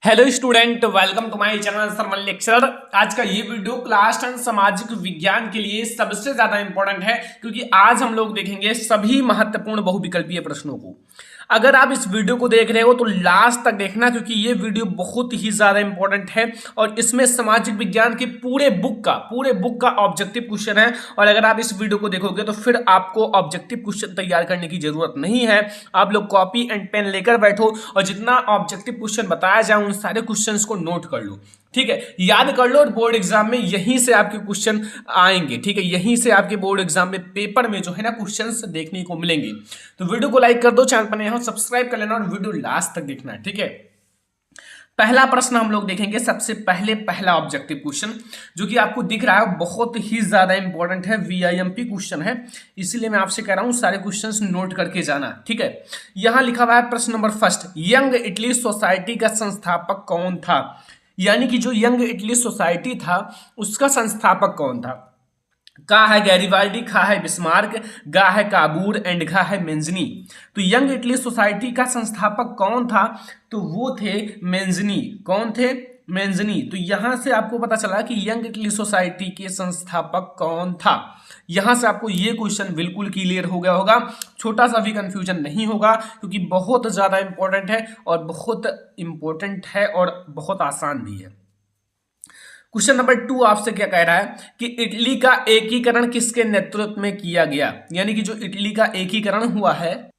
Hello student, welcome to my channel सरमल lecturer. आज का ये वीडियो क्लास 10 सामाजिक विज्ञान के लिए सबसे ज्यादा इंपॉर्टेंट है क्योंकि आज हम लोग देखेंगे सभी महत्वपूर्ण बहुविकल्पीय प्रश्नों को। अगर आप इस वीडियो को देख रहे हो तो लास्ट तक देखना क्योंकि ये वीडियो बहुत ही ज्यादा इंपॉर्टेंट है और इसमें सामाजिक विज्ञान के पूरे बुक का ऑब्जेक्टिव क्वेश्चन है। और अगर आप इस वीडियो को देखोगे तो फिर आपको ऑब्जेक्टिव क्वेश्चन तैयार करने की जरूरत नहीं है। आप लोग कॉपी एंड पेन लेकर बैठो और जितना ऑब्जेक्टिव क्वेश्चन बताया जाए उन सारे क्वेश्चंस को नोट कर लो, ठीक है, याद कर लो। और बोर्ड एग्जाम में यहीं से आपके क्वेश्चन आएंगे, ठीक है, यहीं से आपके बोर्ड एग्जाम में पेपर में जो है ना क्वेश्चंस देखने को मिलेंगे। तो वीडियो को लाइक कर दो, चैनल पर नए हो सब्सक्राइब कर लेना और वीडियो लास्ट तक देखना है, ठीक है। पहला प्रश्न हम लोग देखेंगे। सबसे पहले पहला ऑब्जेक्टिव क्वेश्चन जो कि आपको दिख रहा है बहुत ही ज्यादा इंपॉर्टेंट है, वीआईएमपी क्वेश्चन है, इसीलिए मैं आपसे कह रहा हूं सारे क्वेश्चंस नोट करके जाना, ठीक है। यहां लिखा हुआ है प्रश्न number first, young Italy society का संस्थापक कौन था? यानी कि जो यंग इटली सोसाइटी था उसका संस्थापक कौन था? का है गैरिबाल्डी, खा है बिस्मार्क, गा है काबूर एंड घा है मेंजनी। तो यंग इटली सोसाइटी का संस्थापक कौन था? तो वो थे मेंजनी। कौन थे? मेंजनी। तो यहां से आपको पता चला कि यंग इटली सोसाइटी के संस्थापक कौन था। यहां से आपको ये क्वेश्चन बिल्कुल क्लियर हो गया होगा, छोटा सा भी कंफ्यूजन नहीं होगा क्योंकि बहुत ज्यादा इंपॉर्टेंट है और बहुत आसान भी है। क्वेश्चन नंबर 2 आपसे क्या कह रहा है कि इटली का एकीकरण किसके नेतृत्व में किया गया? यानी कि जो इटली का एकीकरण हुआ है,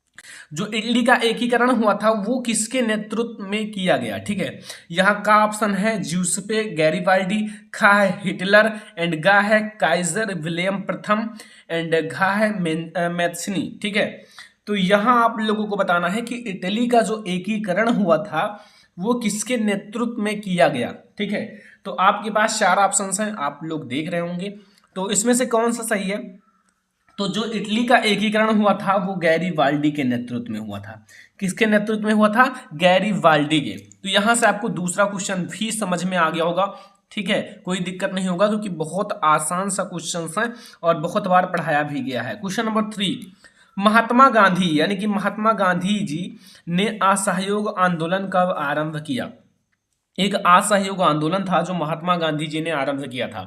जो इटली का एकीकरण हुआ था वो किसके नेतृत्व में किया गया, ठीक है। यहाँ का ऑप्शन है ज्यूसेppe गैरिबाल्डी, खा है हिटलर एंड गा है काइजर विलियम प्रथम एंड घा है मैथ्सनी, ठीक है। तो यहाँ आप लोगों को बताना है कि इटली का जो एकीकरण हुआ था वो किसके नेतृत्व में किया गया, ठीक है। तो आपके पास 4 ऑप्शन हैं, आप लोग देख रहे होंगे, तो इसमें से कौन सा सही है? तो जो इटली का एकीकरण हुआ था वो गैरिबाल्डी के नेतृत्व में हुआ था। किसके नेतृत्व में हुआ था? गैरिबाल्डी के। तो यहां से आपको दूसरा क्वेश्चन भी समझ में आ गया होगा, ठीक है, कोई दिक्कत नहीं होगा क्योंकि बहुत आसान सा क्वेश्चन है और बहुत बार पढ़ाया भी गया है। क्वेश्चन नंबर 3, महात्मा गांधी यानी कि महात्मा गांधी जी ने असहयोग आंदोलन कब आरंभ किया? एक असहयोग आंदोलन था जो महात्मा गांधी जी ने आरंभ किया था।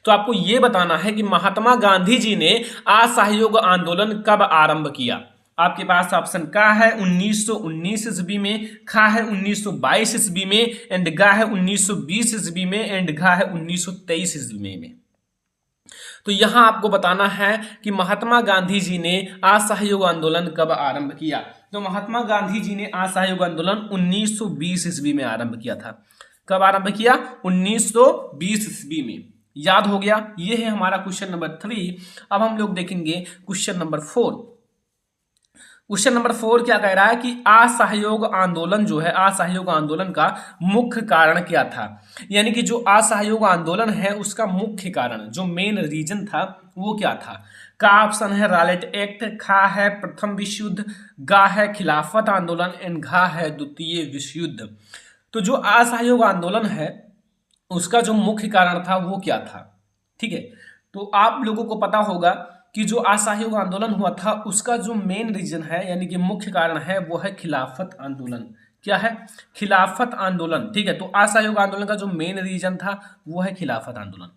तो आपको यह बताना है कि महात्मा गांधी जी ने असहयोग आंदोलन कब आरंभ किया। आपके पास ऑप्शन का है 1919 ईस्वी में, खा है 1922 ईस्वी में एंड गा है 1920 ईस्वी में एंड घा है 1923 ईस्वी में। तो यहां आपको बताना है कि महात्मा गांधी जी ने असहयोग आंदोलन कब आरंभ किया। तो महात्मा गांधी जी ने असहयोग आंदोलन 1920 ईस्वी में आरंभ किया था। कब आरंभ किया? 1920 ईस्वी में। याद हो गया? ये है हमारा क्वेश्चन नंबर 3। अब हम लोग देखेंगे क्वेश्चन नंबर 4। क्वेश्चन नंबर 4 क्या कह रहा है कि असहयोग आंदोलन जो है, असहयोग आंदोलन का मुख्य कारण क्या था? यानी कि जो असहयोग आंदोलन है उसका मुख्य कारण, जो मेन रीजन था वो क्या था? का ऑप्शन है रॉलेट एक्ट, खा है प्रथम विश्व युद्ध, गा है खिलाफत आंदोलन एंड घा है द्वितीय विश्व युद्ध। तो जो असहयोग आंदोलन है उसका जो मुख्य कारण था वो क्या था, ठीक है। तो आप लोगों को पता होगा कि जो असहयोग आंदोलन हुआ था उसका जो मेन रीजन है यानी कि मुख्य कारण है वो है खिलाफत आंदोलन। क्या है? खिलाफत आंदोलन, ठीक है। तो असहयोग आंदोलन का जो मेन रीजन था वो है खिलाफत आंदोलन।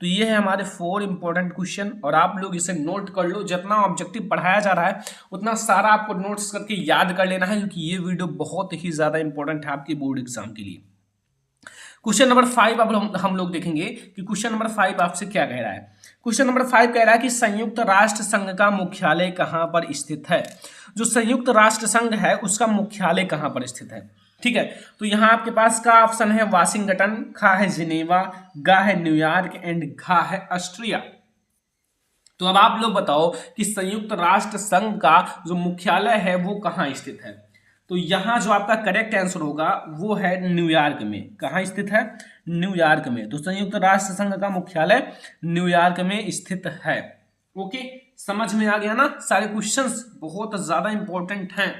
तो ये है हमारे 4 इंपॉर्टेंट क्वेश्चन और आप लोग इसे नोट कर लो। जितना ऑब्जेक्टिव पढ़ाया जा रहा है उतना सारा आपको नोट्स करके याद कर लेना है क्योंकि ये वीडियो बहुत ही ज्यादा इंपॉर्टेंट है आपके बोर्ड एग्जाम के लिए। क्वेश्चन नंबर 5 अब हम लोग देखेंगे कि क्वेश्चन नंबर 5 आपसे क्या कह रहा है। क्वेश्चन नंबर 5 कह रहा है कि संयुक्त राष्ट्र संघ का मुख्यालय कहां पर स्थित है? जो संयुक्त राष्ट्र संघ है उसका मुख्यालय कहां पर स्थित है, ठीक है। तो यहां आपके पास का ऑप्शन है वाशिंगटन, खा है जिनेवा, गा है न्यूयॉर्क एंड घा है ऑस्ट्रिया। तो अब आप लोग बताओ कि संयुक्त राष्ट्र संघ का जो मुख्यालय है वो कहां स्थित है? तो यहां जो आपका करेक्ट आंसर होगा वो है न्यूयॉर्क में। कहां स्थित है? न्यूयॉर्क में। तो संयुक्त राष्ट्र संघ का मुख्यालय न्यूयॉर्क में स्थित है। ओके, समझ में आ गया ना? सारे क्वेश्चंस बहुत ज्यादा इंपॉर्टेंट हैं।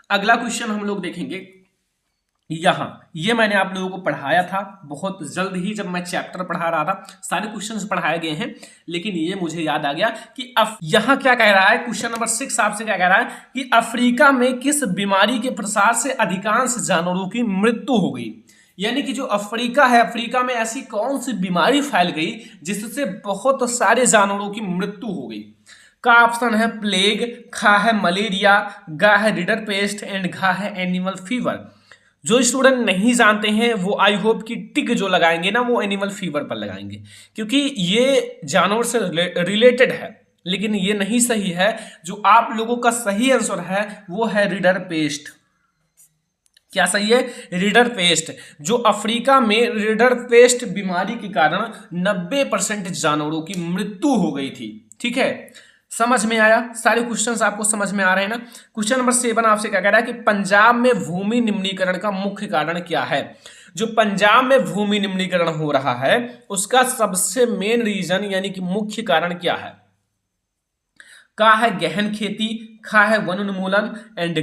अगला क्वेश्चन हम लोग देखेंगे। यहां ये मैंने आप लोगों को पढ़ाया था बहुत जल्द ही, जब मैं चैप्टर पढ़ा रहा था सारे क्वेश्चंस पढ़ाए गए हैं, लेकिन ये मुझे याद आ गया कि यहां क्या कह रहा है। क्वेश्चन नंबर 6 आपसे क्या कह रहा है कि अफ्रीका में किस बीमारी के प्रसार से अधिकांश जानवरों की मृत्यु हो गई? यानी कि जो अफ्रीका है, अफ्रीका में ऐसी कौन सी बीमारी फैल गई जिससे बहुत सारे जानवरों की मृत्यु हो गई। का ऑप्शन है प्लेग, खा है मलेरिया, गा है रिडर पेस्ट एंड घा है एनिमल फीवर। जो स्टूडेंट नहीं जानते हैं वो आई होप कि टिक जो लगाएंगे ना वो एनिमल फीवर पर लगाएंगे, क्योंकि ये जानवर से रिलेटेड है, लेकिन ये नहीं सही है। जो आप लोगों का सही आंसर है वो है रिडर पेस्ट। क्या सही है? Rinderpest. जो अफ्रीका में रिडर पेस्ट बीमारी के कारण 90% जानवरों की मृत्यु हो गई थी। ठीक है, समझ में आया? सारे क्वेश्चंस आपको समझ में आ रहे हैं ना? क्वेश्चन नंबर 7 आपसे क्या कह रहा है कि पंजाब में भूमि निम्नीकरण का मुख्य कारण क्या है। जो पंजाब में भूमि निम्नीकरण हो रहा है उसका सबसे मेन रीजन यानी कि मुख्य कारण क्या है। का है गहन खेती, खा है वन उन्मूलन एंड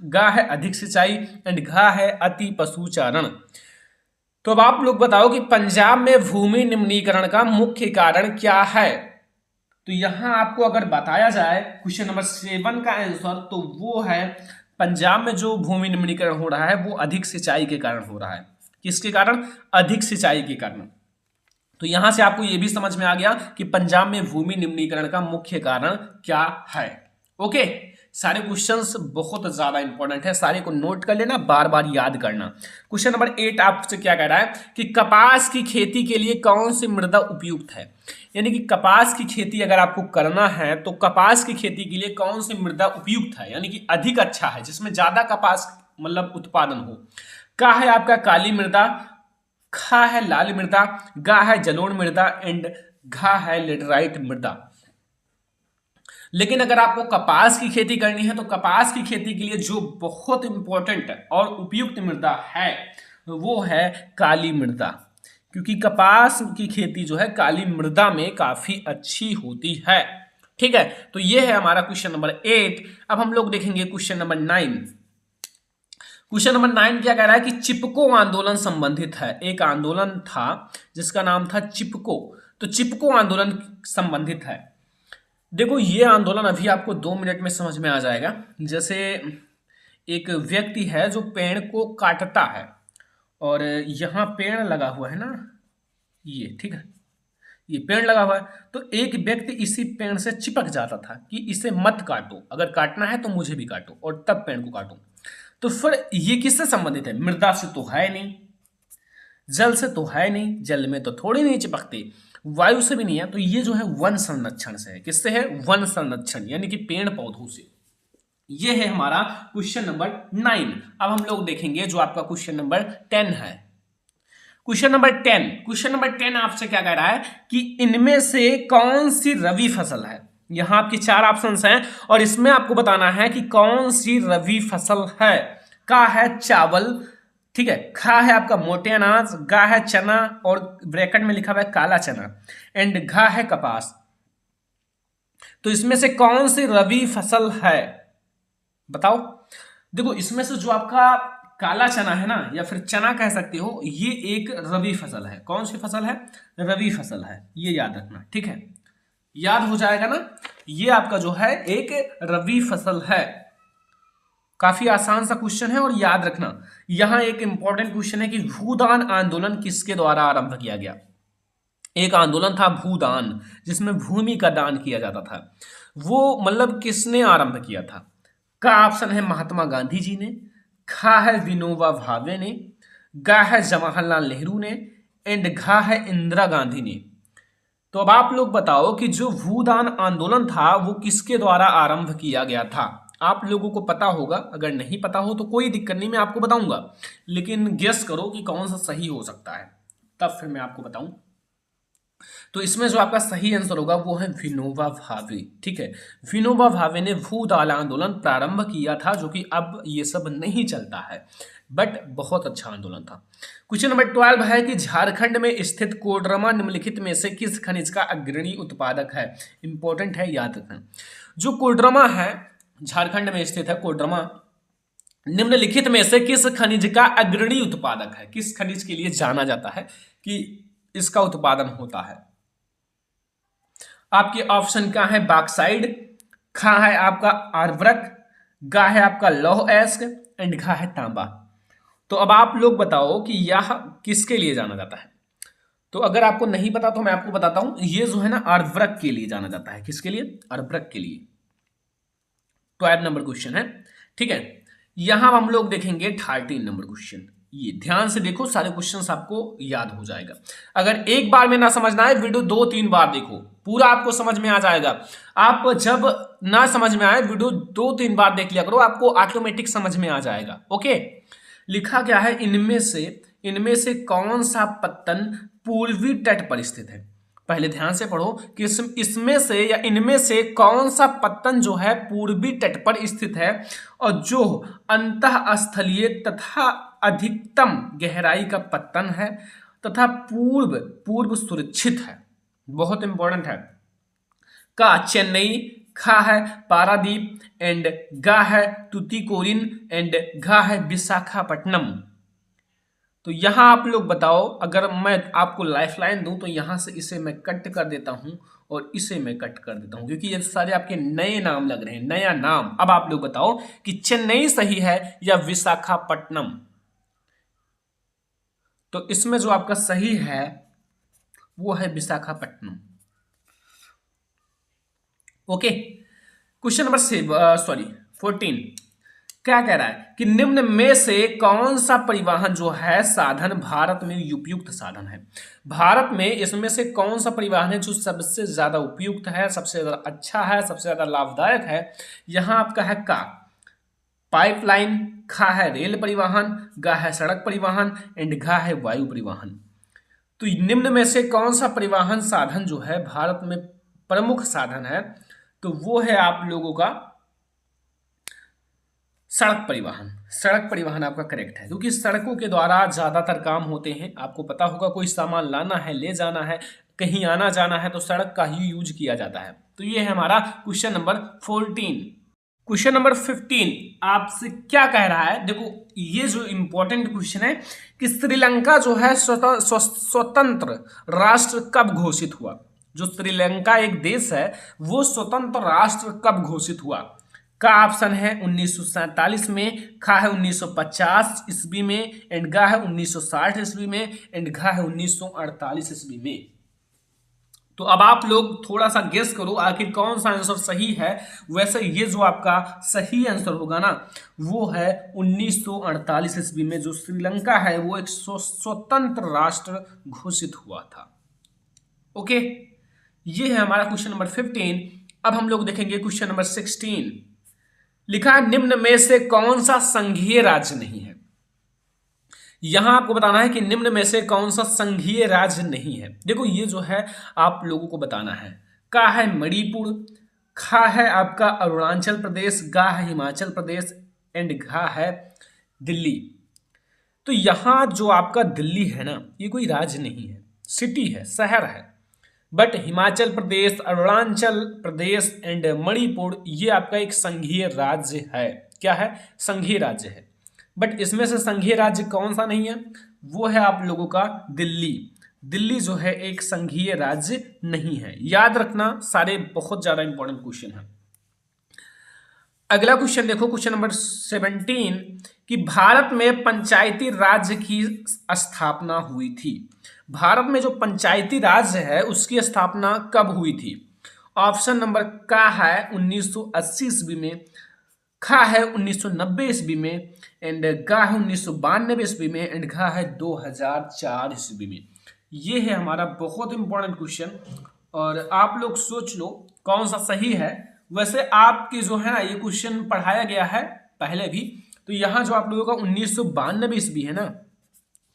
गा है अधिक सिंचाई एंड घा है अति पशुचारण। तो अब आप लोग बताओ कि पंजाब में भूमि निम्नीकरण का मुख्य कारण क्या है। तो यहां आपको अगर बताया जाए क्वेश्चन नंबर 7 का आंसर, तो वो है पंजाब में जो भूमि निम्नीकरण हो रहा है वो अधिक सिंचाई के कारण हो रहा है। किसके कारण? अधिक सिंचाई के कारण। तो यहां से आपको यह भी समझ में आ गया कि पंजाब में भूमि निम्नीकरण का मुख्य कारण क्या है। ओके, सारे क्वेश्चंस बहुत ज्यादा इंपॉर्टेंट है, सारे को नोट कर लेना, बार बार याद करना। क्वेश्चन नंबर 8 आपसे क्या कह रहा है कि कपास की खेती के लिए कौन सी मृदा उपयुक्त है। यानी कि कपास की खेती अगर आपको करना है तो कपास की खेती के लिए कौन सी मृदा उपयुक्त है, यानी कि अधिक अच्छा है, जिसमें ज्यादा कपास मतलब उत्पादन हो। का है आपका काली मृदा, खा है लाल मृदा, गा है जलोढ़ मृदा एंड घा है लेटराइट मृदा। लेकिन अगर आपको कपास की खेती करनी है तो कपास की खेती के लिए जो बहुत इंपॉर्टेंट और उपयुक्त मृदा है वो है काली मृदा, क्योंकि कपास की खेती जो है काली मृदा में काफी अच्छी होती है। ठीक है, तो ये है हमारा क्वेश्चन नंबर 8। अब हम लोग देखेंगे क्वेश्चन नंबर 9। क्वेश्चन नंबर 9 क्या कह रहा है कि चिपको आंदोलन संबंधित है। एक आंदोलन था जिसका नाम था चिपको, तो चिपको आंदोलन संबंधित है। देखो ये आंदोलन अभी आपको 2 मिनट में समझ में आ जाएगा। जैसे एक व्यक्ति है जो पेड़ को काटता है और यहाँ पेड़ लगा हुआ है ना, ये ठीक है, ये पेड़ लगा हुआ है, तो एक व्यक्ति इसी पेड़ से चिपक जाता था कि इसे मत काटो, अगर काटना है तो मुझे भी काटो, और तब पेड़ को काटो। तो फिर ये किससे संबंधित है? मृदा से तो है नहीं, जल से तो है नहीं, जल में तो थोड़ी नहीं चिपकती, वायु से भी नहीं है, तो ये जो है वन संरक्षण से है। किससे है? वन संरक्षण, यानी कि पेड़ पौधों से। ये है हमारा क्वेश्चन नंबर 9। अब हम लोग देखेंगे जो आपका क्वेश्चन नंबर 10 है। क्वेश्चन नंबर 10 आपसे क्या कह रहा है कि इनमें से कौन सी रबी फसल है। यहां आपके 4 ऑप्शंस हैं और इसमें आपको बताना है कि कौन सी रबी फसल है। का है चावल, ठीक है, खा है आपका मोटे अनाज, गा है चना और ब्रैकेट में लिखा हुआ है काला चना एंड घा है कपास। तो इसमें से कौन सी रबी फसल है बताओ। देखो इसमें से जो आपका काला चना है ना, या फिर चना कह सकते हो, ये एक रबी फसल है। कौन सी फसल है? रबी फसल है, ये याद रखना। ठीक है, याद हो जाएगा ना, ये आपका जो है एक रबी फसल है। काफी आसान सा क्वेश्चन है और याद रखना। यहां एक इंपॉर्टेंट क्वेश्चन है कि भूदान आंदोलन किसके द्वारा आरंभ किया गया। एक आंदोलन था भूदान, जिसमें भूमि का दान किया जाता था। वो मतलब किसने आरंभ किया था? का ऑप्शन है महात्मा गांधी जी ने, खा है विनोबा भावे ने, गा है जवाहरलाल नेहरू ने एंड घा है इंदिरा गांधी ने। तो अब आप लोग बताओ कि जो भूदान आंदोलन था वो किसके द्वारा आरंभ किया गया था। आप लोगों को पता होगा, अगर नहीं पता हो तो कोई दिक्कत नहीं, मैं आपको बताऊंगा, लेकिन गेस करो कि कौन सा सही हो सकता है, तब फिर मैं आपको बताऊं। तो इसमें जो आपका सही आंसर होगा वो है विनोबा भावे। ठीक है, विनोबा भावे ने भूदान आंदोलन प्रारंभ किया था, जो कि अब ये सब नहीं चलता है, बट बहुत अच्छा आंदोलन था। क्वेश्चन नंबर 12 है कि झारखंड में स्थित कोडरमा निम्नलिखित में से किस खनिज का अग्रणी उत्पादक है। इंपॉर्टेंट है, याद रखना। जो कोडरमा है, झारखंड में स्थित है कोडरमा, निम्नलिखित में से किस खनिज का अग्रणी उत्पादक है। किस खनिज के लिए जाना जाता है कि इसका उत्पादन होता है। आपके ऑप्शन क्या है? बॉक्साइट, खा है आपका आर्द्रक, गा है आपका लौह अयस्क एंड घा है तांबा। तो अब आप लोग बताओ कि यह किसके लिए जाना जाता है। तो अगर आपको नहीं पता तो मैं आपको बताता हूं, ये जो है ना अर्धवृक्क के लिए जाना जाता है। किसके लिए? अर्धवृक्क के लिए। 12 नंबर क्वेश्चन है, ठीक है। यहां हम लोग देखेंगे 13 नंबर क्वेश्चन। ये ध्यान से देखो, सारे क्वेश्चंस आपको याद हो जाएगा। अगर एक बार में ना समझना है, वीडियो 2-3 बार देखो, पूरा आपको समझ में आ जाएगा। आप जब ना समझ में आए, वीडियो 2-3 बार देख लिया करो, आपको ऑटोमेटिक समझ में आ जाएगा। ओके, लिखा क्या है, इनमें से कौन सा पत्तन पूर्वी तट पर स्थित है। पहले ध्यान से पढ़ो कि इसमें से या इनमें से कौन सा पत्तन जो है पूर्वी तट पर स्थित है और जो अंतःस्थलीय तथा अधिकतम गहराई का पत्तन है तथा पूर्व सुरक्षित है। बहुत इंपॉर्टेंट है। का चेन्नई, खा है पारादीप एंड गा है तुतीकोरिन एंड घा है विशाखापट्टनम। तो यहां आप लोग बताओ, अगर मैं आपको लाइफलाइन दूं तो यहां से इसे मैं कट कर देता हूं और इसे मैं कट कर देता हूं, क्योंकि ये सारे आपके नए नाम लग रहे हैं, नया नाम। अब आप लोग बताओ कि चेन्नई सही है या विशाखापट्टनम। तो इसमें जो आपका सही है वो है विशाखापट्टनम। ओके, क्वेश्चन नंबर 14 क्या कह रहा है कि निम्न में से कौन सा परिवहन जो है साधन भारत में उपयुक्त साधन है। भारत में इसमें से कौन सा परिवहन है जो सबसे ज्यादा उपयुक्त है, सबसे ज्यादा अच्छा है, सबसे ज्यादा लाभदायक है। यहां आपका है का पाइपलाइन, खा है रेल परिवहन, गा है सड़क परिवहन एंड घा है वायु परिवहन। तो निम्न में से कौन सा परिवहन साधन जो है भारत में प्रमुख साधन है, तो वो है आप लोगों का सड़क परिवहन। सड़क परिवहन आपका करेक्ट है, क्योंकि सड़कों के द्वारा ज्यादातर काम होते हैं। आपको पता होगा, कोई सामान लाना है, ले जाना है, कहीं आना जाना है तो सड़क का ही यूज किया जाता है। तो ये है हमारा क्वेश्चन नंबर 14। क्वेश्चन नंबर 15 आपसे क्या कह रहा है, देखो ये जो इंपॉर्टेंट क्वेश्चन है कि श्रीलंका जो है स्वतंत्र राष्ट्र कब घोषित हुआ। जो श्रीलंका एक देश है वो स्वतंत्र राष्ट्र कब घोषित हुआ। का ऑप्शन है 1947 में, खा है 1950 ईस्वी में एंड गा है 1960 ईस्वी में एंड घा है 1948 ईस्वी में। तो अब आप लोग थोड़ा सा गेस करो आखिर कौन सा आंसर सही है। वैसे ये जो आपका सही आंसर होगा ना वो है 1948 ईस्वी में जो श्रीलंका है वो एक स्वतंत्र राष्ट्र घोषित हुआ था। ओके, ये है हमारा क्वेश्चन नंबर 15। अब हम लोग देखेंगे क्वेश्चन नंबर 16। लिखा है निम्न में से कौन सा संघीय राज्य नहीं है। यहां आपको बताना है कि निम्न में से कौन सा संघीय राज्य नहीं है। देखो ये जो है आप लोगों को बताना है। का है मणिपुर, खा है आपका अरुणाचल प्रदेश, गा है हिमाचल प्रदेश एंड घा है दिल्ली। तो यहां जो आपका दिल्ली है ना ये कोई राज्य नहीं है, सिटी है, शहर है। बट हिमाचल प्रदेश, अरुणाचल प्रदेश एंड मणिपुर ये आपका एक संघीय राज्य है। क्या है? संघीय राज्य है। बट इसमें से संघीय राज्य कौन सा नहीं है वो है आप लोगों का दिल्ली। दिल्ली जो है एक संघीय राज्य नहीं है। याद रखना, सारे बहुत ज्यादा इंपॉर्टेंट क्वेश्चन है। अगला क्वेश्चन देखो, क्वेश्चन नंबर 17 कि भारत में पंचायती राज्य की स्थापना हुई थी। भारत में जो पंचायती राज्य है उसकी स्थापना कब हुई थी। ऑप्शन नंबर का है 1980 ईस्वी में, खा है 1990 ईस्वी में एंड गा है 1992 ईस्वी में एंड घा है 2004 ईस्वी में। ये है हमारा बहुत इंपॉर्टेंट क्वेश्चन और आप लोग सोच लो कौन सा सही है। वैसे आपकी जो है ना ये क्वेश्चन पढ़ाया गया है पहले भी, तो यहाँ जो आप लोगों का 1992 ईस्वी है ना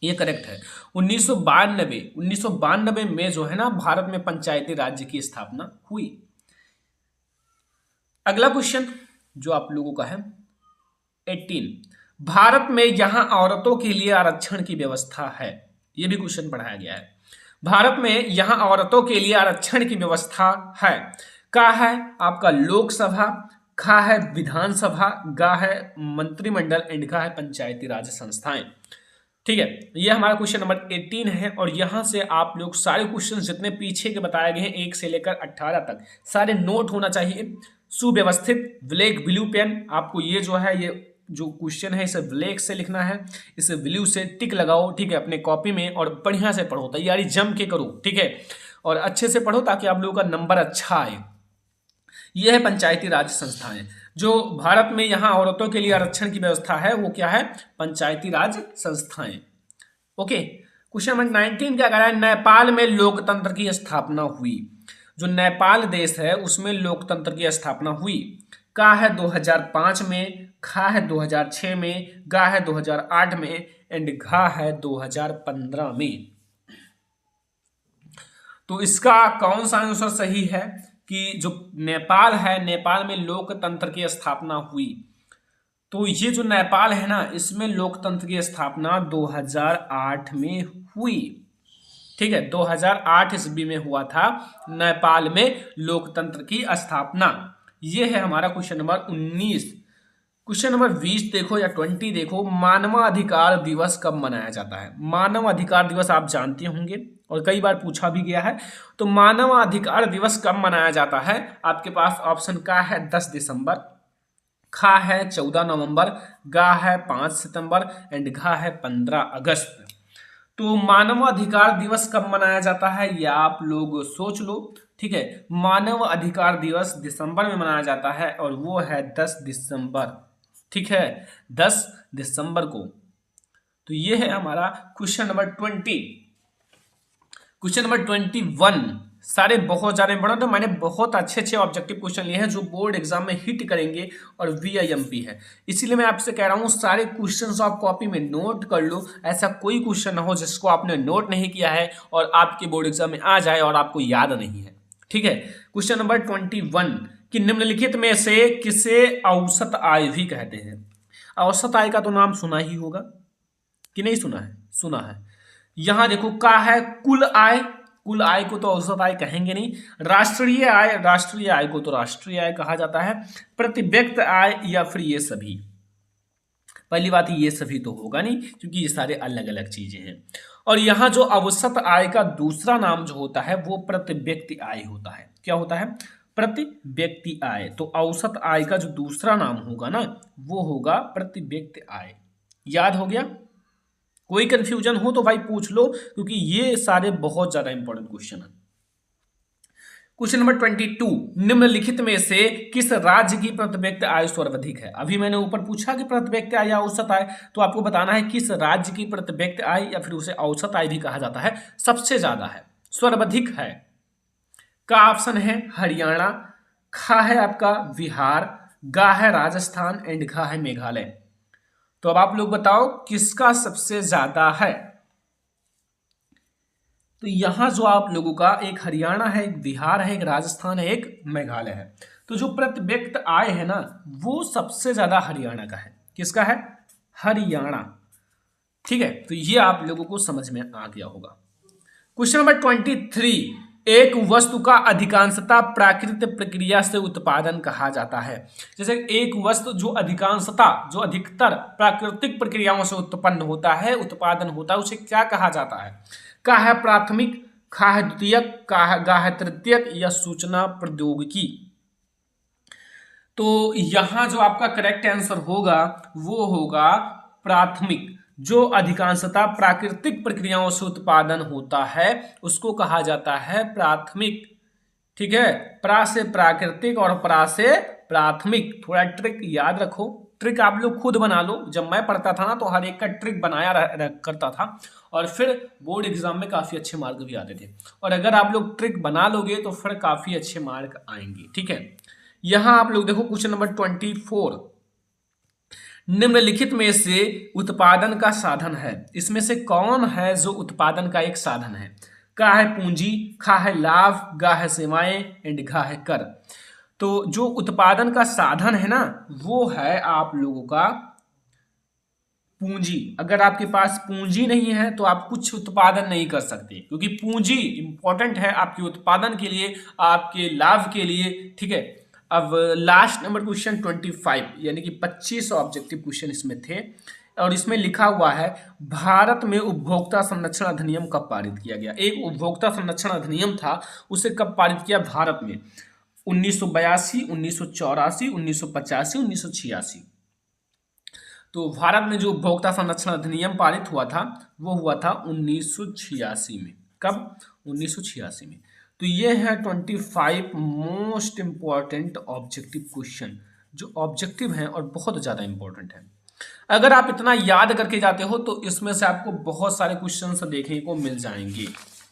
ये करेक्ट है। 1992 में जो है ना भारत में पंचायती राज्य की स्थापना हुई। अगला क्वेश्चन जो आप लोगों का है 18, भारत में यहां औरतों के लिए आरक्षण की व्यवस्था है। यह भी क्वेश्चन पढ़ाया गया है। भारत में यहां औरतों के लिए आरक्षण की व्यवस्था है। का है आपका लोकसभा, खा है विधानसभा, गा है मंत्रिमंडल एंड घा है पंचायती राज संस्थाएं। ठीक है, ये हमारा क्वेश्चन नंबर 18 है और यहां से आप लोग सारे क्वेश्चन जितने पीछे के बताए गए हैं 1 से लेकर 18 तक सारे नोट होना चाहिए, सुव्यवस्थित ब्लैक ब्लू पेन। आपको ये जो है ये जो क्वेश्चन है इसे ब्लैक से लिखना है, इसे ब्लू से टिक लगाओ, ठीक है, अपने कॉपी में, और बढ़िया से पढ़ो, तैयारी जम के करो, ठीक है, और अच्छे से पढ़ो ताकि आप लोगों का नंबर अच्छा आए। यह है पंचायती राज संस्थाएं। जो भारत में यहाँ औरतों के लिए आरक्षण की व्यवस्था है वो क्या है? पंचायती राज संस्थाएं। ओके, क्वेश्चन नंबर 19 क्या कह रहा है? नेपाल में लोकतंत्र की स्थापना हुई। जो नेपाल देश है उसमें लोकतंत्र की स्थापना हुई। का है 2005 में, खा है 2006 में, गा है 2008 में, एंड घा है 2015 में। तो इसका कौन सा आंसर सही है कि जो नेपाल है, नेपाल में लोकतंत्र की स्थापना हुई। तो ये जो नेपाल है ना, इसमें लोकतंत्र की स्थापना 2008 में हुई। ठीक है, 2008 ईस्वी में हुआ था नेपाल में लोकतंत्र की स्थापना। ये है हमारा क्वेश्चन नंबर 19। क्वेश्चन नंबर 20 देखो या 20 देखो, मानवाधिकार दिवस कब मनाया जाता है? मानवाधिकार दिवस आप जानते होंगे और कई बार पूछा भी गया है। तो मानवाधिकार दिवस कब मनाया जाता है? आपके पास ऑप्शन का है 10 दिसंबर, खा है 14 नवंबर, गा है 5 सितंबर, एंड घा है 15 अगस्त। तो मानवाधिकार दिवस कब मनाया जाता है ये आप लोग सोच लो। ठीक है, मानव अधिकार दिवस दिसंबर में मनाया जाता है और वो है 10 दिसंबर। ठीक है, 10 दिसंबर को। तो ये है हमारा क्वेश्चन नंबर 20। क्वेश्चन नंबर 21 सारे बहुत ज्यादा इंपॉर्टेंट, तो मैंने बहुत अच्छे ऑब्जेक्टिव क्वेश्चन लिए हैं जो बोर्ड एग्जाम में हिट करेंगे और VIMP है। इसीलिए मैं आपसे कह रहा हूं सारे क्वेश्चंस आप कॉपी में नोट कर लो। ऐसा कोई क्वेश्चन ना हो जिसको आपने नोट नहीं किया है और आपके बोर्ड एग्जाम में आ जाए और आपको याद नहीं है। ठीक है, क्वेश्चन नंबर 21 कि निम्नलिखित में से किसे औसत आय भी कहते हैं? औसत आय का तो नाम सुना ही होगा कि नहीं सुना है? सुना है। यहां देखो का है कुल आय, कुल आय को तो औसत आय कहेंगे नहीं। राष्ट्रीय आय, राष्ट्रीय आय को तो राष्ट्रीय आय कहा जाता है। प्रति व्यक्ति आय या फिर ये सभी? पहली बात ये सभी तो होगा नहीं क्योंकि ये सारे अलग अलग चीजें हैं। और यहाँ जो औसत आय का दूसरा नाम जो होता है वो प्रति व्यक्ति आय होता है। क्या होता है? प्रति व्यक्ति आय। तो औसत आय का जो दूसरा नाम होगा ना वो होगा प्रति व्यक्ति आय। याद हो गया? कोई कंफ्यूजन हो तो भाई पूछ लो क्योंकि ये सारे बहुत ज्यादा इंपॉर्टेंट क्वेश्चन है। क्वेश्चन नंबर 22 निम्नलिखित में से किस राज्य की प्रति व्यक्ति आय सर्वाधिक है? अभी मैंने ऊपर पूछा कि प्रति व्यक्ति आय या औसत आय, तो आपको बताना है किस राज्य की प्रति व्यक्ति आय या फिर उसे औसत आय भी कहा जाता है सबसे ज्यादा है, सर्वाधिक है। का ऑप्शन है हरियाणा, खा है आपका बिहार, गा है राजस्थान, एंड घा है मेघालय। तो अब आप लोग बताओ किसका सबसे ज्यादा है? तो यहां जो आप लोगों का एक हरियाणा है, एक बिहार है, एक राजस्थान है, एक मेघालय है। तो जो प्रति व्यक्ति आय है ना वो सबसे ज्यादा हरियाणा का है। किसका है? हरियाणा। ठीक है, तो ये आप लोगों को समझ में आ गया होगा। क्वेश्चन नंबर 23 एक वस्तु का अधिकांशतः प्राकृतिक प्रक्रिया से उत्पादन कहा जाता है। जैसे एक वस्तु जो अधिकांशतः, जो अधिकतर प्राकृतिक प्रक्रियाओं से उत्पन्न होता है, उत्पादन होता है, उसे क्या कहा जाता है? का है प्राथमिक, खा है द्वितीयक, गा है तृतीयक, या सूचना प्रौद्योगिकी। तो यहां जो आपका करेक्ट आंसर होगा वो होगा प्राथमिक। जो अधिकांशतः प्राकृतिक प्रक्रियाओं से उत्पादन होता है उसको कहा जाता है प्राथमिक। ठीक है, प्रा से प्राकृतिक और प्रा से प्राथमिक। थोड़ा ट्रिक याद रखो, ट्रिक आप लोग खुद बना लो। जब मैं पढ़ता था ना तो हर एक का ट्रिक बनाया करता था और फिर बोर्ड एग्जाम में काफी अच्छे मार्क भी आते थे। और अगर आप लोग ट्रिक बना लोगे तो फिर काफी अच्छे मार्क आएंगे। ठीक है, यहां आप लोग देखो क्वेश्चन नंबर 24 निम्नलिखित में से उत्पादन का साधन है, इसमें से कौन है जो उत्पादन का एक साधन है? का है पूंजी, खा है लाभ, गा है सेवाएं, एंड घा है कर। तो जो उत्पादन का साधन है ना वो है आप लोगों का पूंजी। अगर आपके पास पूंजी नहीं है तो आप कुछ उत्पादन नहीं कर सकते क्योंकि पूंजी इंपॉर्टेंट है आपके उत्पादन के लिए, आपके लाभ के लिए। ठीक है, अब लास्ट नंबर क्वेश्चन 25 यानी कि 25 ऑब्जेक्टिव क्वेश्चन इसमें थे और इसमें लिखा हुआ है भारत में उपभोक्ता संरक्षण अधिनियम कब पारित किया गया? एक उपभोक्ता संरक्षण अधिनियम था, उसे कब पारित किया भारत में? 1982, 1984, 1985, 1986। तो भारत में जो उपभोक्ता संरक्षण अधिनियम पारित हुआ था वो हुआ था 1986 में। कब? 1986 में। तो ये है 25 मोस्ट इंपॉर्टेंट ऑब्जेक्टिव क्वेश्चन जो ऑब्जेक्टिव हैं और बहुत ज़्यादा इंपॉर्टेंट है। अगर आप इतना याद करके जाते हो तो इसमें से आपको बहुत सारे क्वेश्चंस देखने को मिल जाएंगे।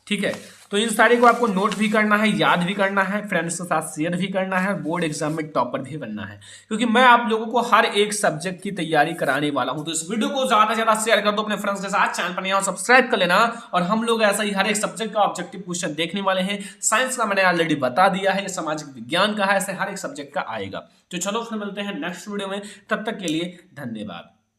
ठीक है, तो इन सारे को आपको नोट भी करना है, याद भी करना है, फ्रेंड्स के साथ शेयर भी करना है, बोर्ड एग्जाम में टॉपर भी बनना है, क्योंकि मैं आप लोगों को हर एक सब्जेक्ट की तैयारी कराने वाला हूं। तो इस वीडियो को ज्यादा से ज्यादा शेयर कर दो अपने फ्रेंड्स के साथ, चैनल पर नया हो सब्सक्राइब कर लेना। और हम लोग ऐसा ही हर एक सब्जेक्ट का ऑब्जेक्टिव क्वेश्चन देखने वाले हैं। साइंस का मैंने ऑलरेडी बता दिया है, सामाजिक विज्ञान का है, ऐसे हर एक सब्जेक्ट का आएगा। तो चलो फिर मिलते हैं नेक्स्ट वीडियो में, तब तक के लिए धन्यवाद।